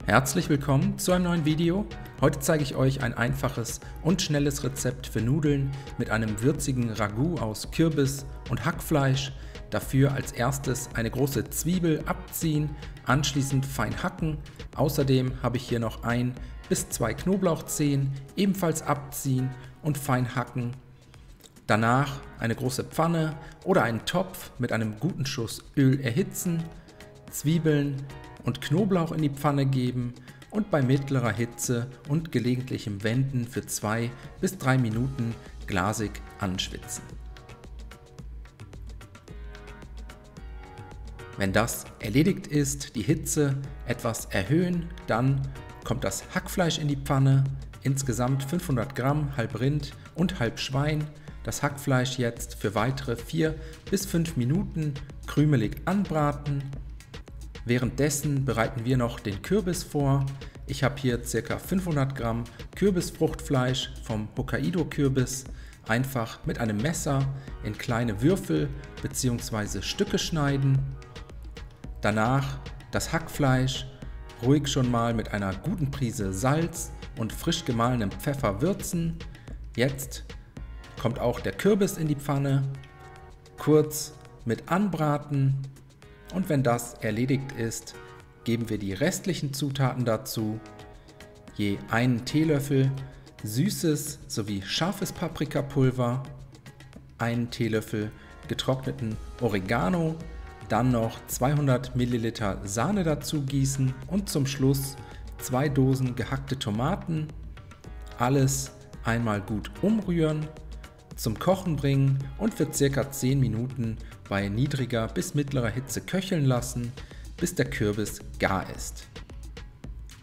Herzlich willkommen zu einem neuen Video. Heute zeige ich euch ein einfaches und schnelles Rezept für Nudeln mit einem würzigen Ragout aus Kürbis und Hackfleisch. Dafür als erstes eine große Zwiebel abziehen, anschließend fein hacken. Außerdem habe ich hier noch 1 bis 2 Knoblauchzehen, ebenfalls abziehen und fein hacken. Danach eine große Pfanne oder einen Topf mit einem guten Schuss Öl erhitzen, Zwiebeln und Knoblauch in die Pfanne geben und bei mittlerer Hitze und gelegentlichem Wenden für 2 bis 3 Minuten glasig anschwitzen. Wenn das erledigt ist, die Hitze etwas erhöhen, dann kommt das Hackfleisch in die Pfanne, insgesamt 500 Gramm, halb Rind und halb Schwein. Das Hackfleisch jetzt für weitere 4 bis 5 Minuten krümelig anbraten. Währenddessen bereiten wir noch den Kürbis vor. Ich habe hier ca. 500 Gramm Kürbisfruchtfleisch vom Hokkaido-Kürbis einfach mit einem Messer in kleine Würfel bzw. Stücke schneiden. Danach das Hackfleisch ruhig schon mal mit einer guten Prise Salz und frisch gemahlenem Pfeffer würzen. Jetzt kommt auch der Kürbis in die Pfanne, kurz mit anbraten. Und wenn das erledigt ist, geben wir die restlichen Zutaten dazu, je einen Teelöffel süßes sowie scharfes Paprikapulver, einen Teelöffel getrockneten Oregano, dann noch 200 Milliliter Sahne dazu gießen und zum Schluss 2 Dosen gehackte Tomaten. Alles einmal gut umrühren, zum Kochen bringen und für ca. 10 Minuten bei niedriger bis mittlerer Hitze köcheln lassen, bis der Kürbis gar ist.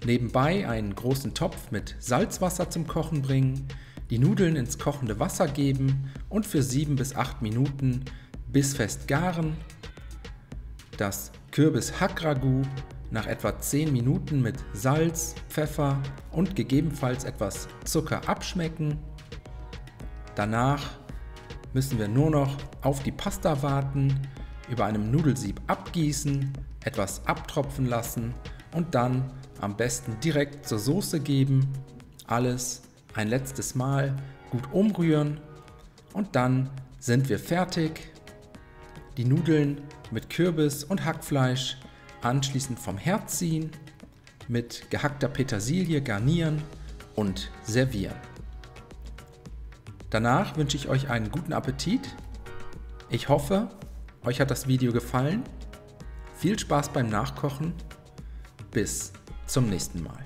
Nebenbei einen großen Topf mit Salzwasser zum Kochen bringen, die Nudeln ins kochende Wasser geben und für 7 bis 8 Minuten bissfest garen. Das Kürbis-Hack-Ragout nach etwa 10 Minuten mit Salz, Pfeffer und gegebenenfalls etwas Zucker abschmecken. Danach müssen wir nur noch auf die Pasta warten, über einem Nudelsieb abgießen, etwas abtropfen lassen und dann am besten direkt zur Soße geben. Alles ein letztes Mal gut umrühren und dann sind wir fertig. Die Nudeln mit Kürbis und Hackfleisch anschließend vom Herd ziehen, mit gehackter Petersilie garnieren und servieren. Danach wünsche ich euch einen guten Appetit. Ich hoffe, euch hat das Video gefallen. Viel Spaß beim Nachkochen. Bis zum nächsten Mal.